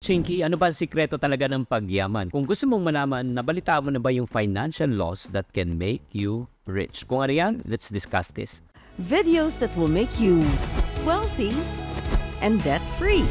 Chinky, ano ba ang sikreto talaga ng pagyaman? Kung gusto mong malaman, nabalita mo na ba yung financial laws that can make you rich? Kung ano yan, let's discuss this. Videos that will make you wealthy and debt-free.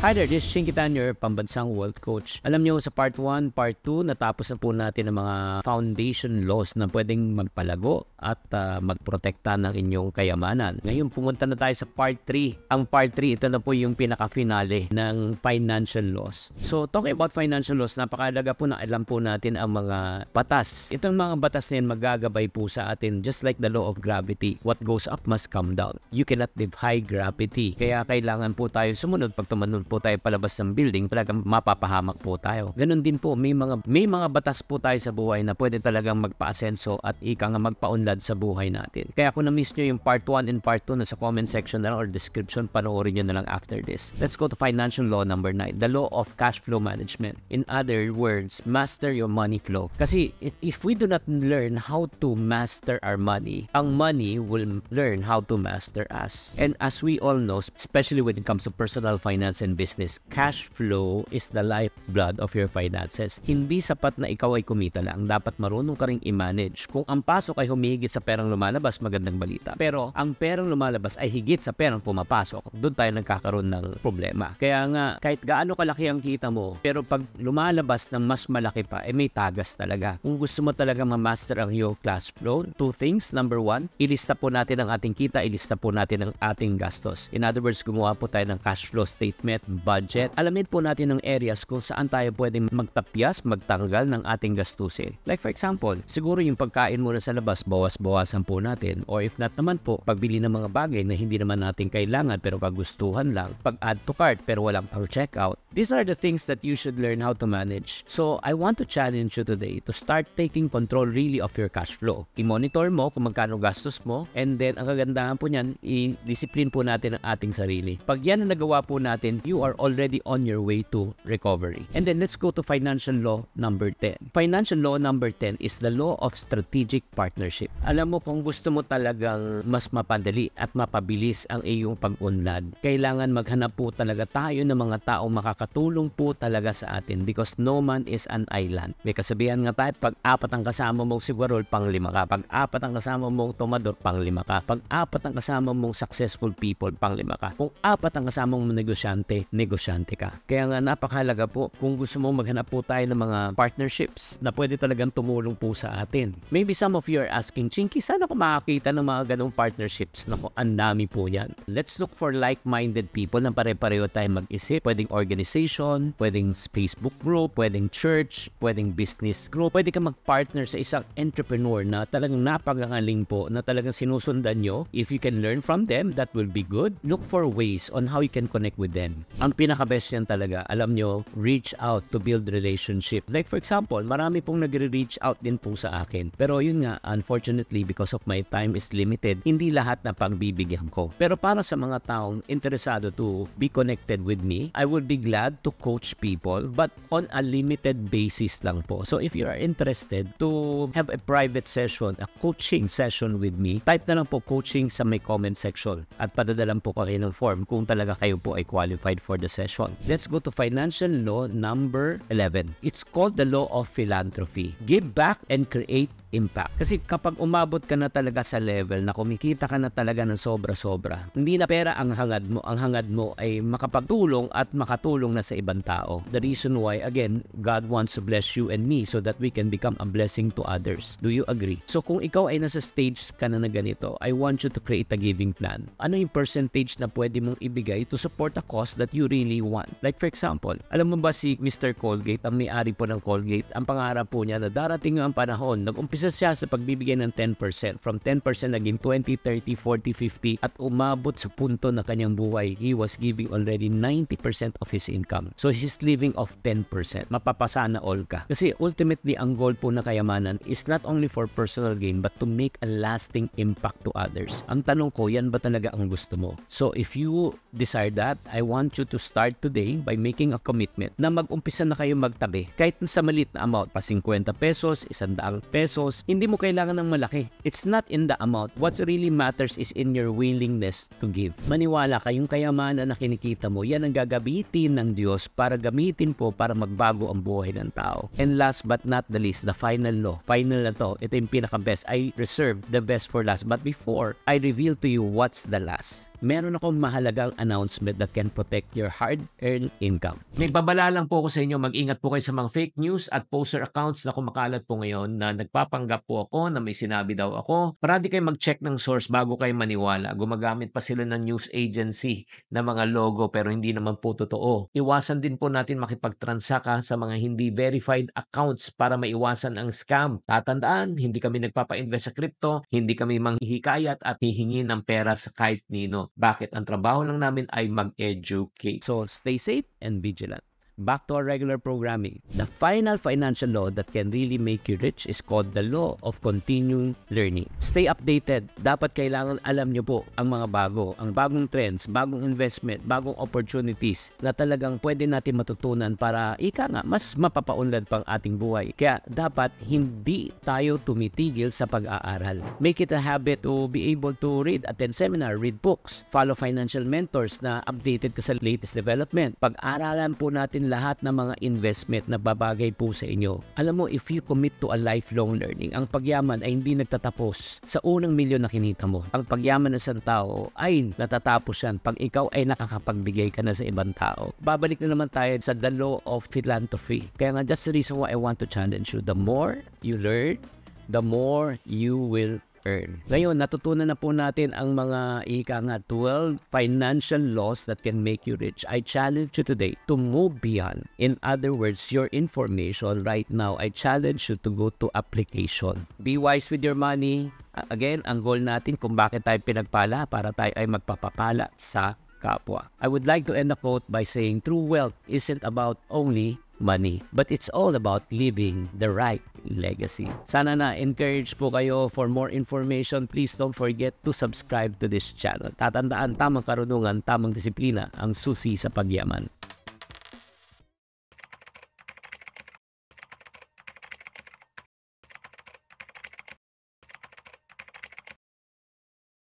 Hi there, this is Chinky Tan, your pambansang wealth coach. Alam nyo, sa part 1, part 2, natapos na po natin ang mga foundation laws na pwedeng magpalago at magprotekta ng inyong kayamanan. Ngayon, pumunta na tayo sa part 3. Ang part 3, ito na po yung pinaka-finale ng financial laws. So, talking about financial laws, napakalaga po na alam po natin ang mga batas. Itong mga batas na yan magagabay po sa atin, just like the law of gravity. What goes up must come down. You cannot defy gravity. Kaya kailangan po tayo sumunod pag tumanod po tayo palabas ng building, talagang mapapahamak po tayo. Ganon din po, may mga batas po tayo sa buhay na pwede talagang magpa-asenso at ika nga magpaunlad sa buhay natin. Kaya kung na-miss nyo yung part 1 and part 2 na sa comment section na lang or description, panoorin nyo na lang after this. Let's go to financial law number 9, the law of cash flow management. In other words, master your money flow. Kasi if we do not learn how to master our money, ang money will learn how to master us. And as we all know, especially when it comes to personal finance and business, cash flow is the lifeblood of your finances. Hindi sapat na ikaw ay kumita lang. Dapat marunong ka ring i-manage. Kung ang pasok ay humihigit sa perang lumalabas, magandang balita. Pero ang perang lumalabas ay higit sa perang pumapasok, doon tayo nagkakaroon ng problema. Kaya nga, kahit gaano kalaki ang kita mo, pero pag lumalabas ng mas malaki pa, may tagas talaga. Kung gusto mo talaga ma-master ang your cash flow, 2 things. Number 1, ilista po natin ang ating kita, ilista po natin ang ating gastos. In other words, gumawa po tayo ng cash flow statement, budget. Alamin po natin ang areas kung saan tayo pwedeng magtapyas, magtanggal ng ating gastusin. Like for example, siguro yung pagkain muna sa labas, bawas-bawasan po natin. Or if not naman po, pagbili ng mga bagay na hindi naman natin kailangan pero kagustuhan lang. Pag-add to cart pero walang pang-checkout. These are the things that you should learn how to manage. So, I want to challenge you today to start taking control really of your cash flow. I-monitor mo kung magkano gastos mo, and then ang kagandahan po niyan, i-discipline po natin ang ating sarili. Pag yan ang nagawa po natin, you are already on your way to recovery. And then let's go to financial law number 10. Financial law number 10 is the law of strategic partnership. Alam mo, kung gusto mo talagang mas mapadali at mapabilis ang iyong pag-unlad, kailangan maghanap po talaga tayo ng mga taong makakatulong po talaga sa atin, because no man is an island. May kasabihan nga tayo, pag 4 ang kasama mong sigurol, pang 5 ka. Pag 4 ang kasama mong tomador, pang 5 ka. Pag 4 ang kasama mong successful people, pang 5 ka. Kung 4 ang kasama mong negosyante ka. Kaya nga napakahalaga po, kung gusto mo maghanap po tayo ng mga partnerships na pwede talagang tumulong po sa atin. Maybe some of you are asking, Chinky, saan ako makakita ng mga ganong partnerships? Naku, ang dami po yan. Let's look for like-minded people na pare-pareho tayo mag-isip. Pwedeng organization, pwedeng Facebook group, pwedeng church, pwedeng business group. Pwede ka mag-partner sa isang entrepreneur na talagang napakagaling po, na talagang sinusundan nyo. If you can learn from them, that will be good. Look for ways on how you can connect with them. Ang pinaka-best yan talaga, alam nyo, reach out to build relationship. Like for example, marami pong nagre-reach out din po sa akin. Pero yun nga, unfortunately, because of my time is limited, hindi lahat na pagbibigyan ko. Pero para sa mga taong interesado to be connected with me, I would be glad to coach people, but on a limited basis lang po. So if you are interested to have a private session, a coaching session with me, type na lang po coaching sa may comment section at padadalan po kayo ng form kung talaga kayo po ay qualified for the session. Let's go to financial law number 11. It's called the law of philanthropy. Give back and create impact. Kasi kapag umabot ka na talaga sa level na kumikita ka na talaga ng sobra-sobra, hindi na pera ang hangad mo ay makapagtulong at makatulong na sa ibang tao. The reason why, again, God wants to bless you and me so that we can become a blessing to others. Do you agree? So kung ikaw ay nasa stage ka na ganito, I want you to create a giving plan. Ano yung percentage na pwede mong ibigay to support a cause that you really want? Like for example, alam mo ba si Mr. Colgate, ang may-ari po ng Colgate, ang pangarap po niya na darating ang panahon, nag-umpisa siya sa pagbibigay ng 10%. From 10% naging 20, 30, 40, 50 at umabot sa punto na kanyang buhay, he was giving already 90% of his income. So he's living off 10%. Mapapasana all ka. Kasi ultimately, ang goal po na kayamanan is not only for personal gain but to make a lasting impact to others. Ang tanong ko, yan ba talaga ang gusto mo? So if you desire that, I want you to start today by making a commitment na mag-umpisa na kayo magtabi. Kahit sa maliit na amount, pa 50 pesos, 100 pesos, centavos, hindi mo kailangan ng malaki. It's not in the amount. What really matters is in your willingness to give. Maniwala ka, yung kayamanan na kinikita mo, yan ang gagamitin ng Diyos para gamitin po para magbago ang buhay ng tao. And last but not the least, the final law. Final na to. Ito yung pinaka-best. I reserve the best for last. But before I reveal to you what's the last, meron akong mahalagang announcement that can protect your hard-earned income. May babala lang po ako sa inyo, mag-ingat po kayo sa mga fake news at poster accounts na kumakalat po ngayon na nagpapanggap po ako na may sinabi daw ako. Parati kayo mag-check ng source bago kayo maniwala. Gumagamit pa sila ng news agency na mga logo pero hindi naman po totoo. Iwasan din po natin makipag-transact sa mga hindi verified accounts para maiwasan ang scam. Tatandaan, hindi kami nagpapa-invest sa crypto, hindi kami manghihikayat at hihingi ng pera sa kahit nino. Bakit? Ang trabaho lang namin ay mag-educate. So, stay safe and vigilant. Back to our regular programming. The final financial law that can really make you rich is called the law of continuing learning. Stay updated. Dapat kailangan alam nyo po ang mga bago, ang bagong trends, bagong investment, bagong opportunities na talagang pwede natin matutunan para mas mapapaunlad pang ating buhay. Kaya dapat hindi tayo tumitigil sa pag-aaral. Make it a habit to be able to read, attend seminar, read books, follow financial mentors na updated ka sa latest development. Pag-aralan po natin lahat ng mga investment na babagay po sa inyo. Alam mo, if you commit to a lifelong learning, ang pagyaman ay hindi nagtatapos sa unang milyon na kinita mo. Ang pagyaman ng isang tao ay natatapos yan pag ikaw ay nakakapagbigay ka na sa ibang tao. Babalik na naman tayo sa the law of philanthropy. Kaya nga, that's the reason why I want to challenge you. The more you learn, the more you will earn. Ngayon, natutunan na po natin ang mga 12 financial laws that can make you rich. I challenge you today to move beyond. In other words, your information right now, I challenge you to go to application. Be wise with your money. Again, ang goal natin kung bakit tayo pinagpala, para tayo ay magpapapala sa kapwa. I would like to end the quote by saying, true wealth isn't about only money, but it's all about living the right legacy. Sana na-encourage po kayo. For more information, please don't forget to subscribe to this channel. Tatandaan, tamang karunungan, tamang disiplina ang susi sa pagyaman.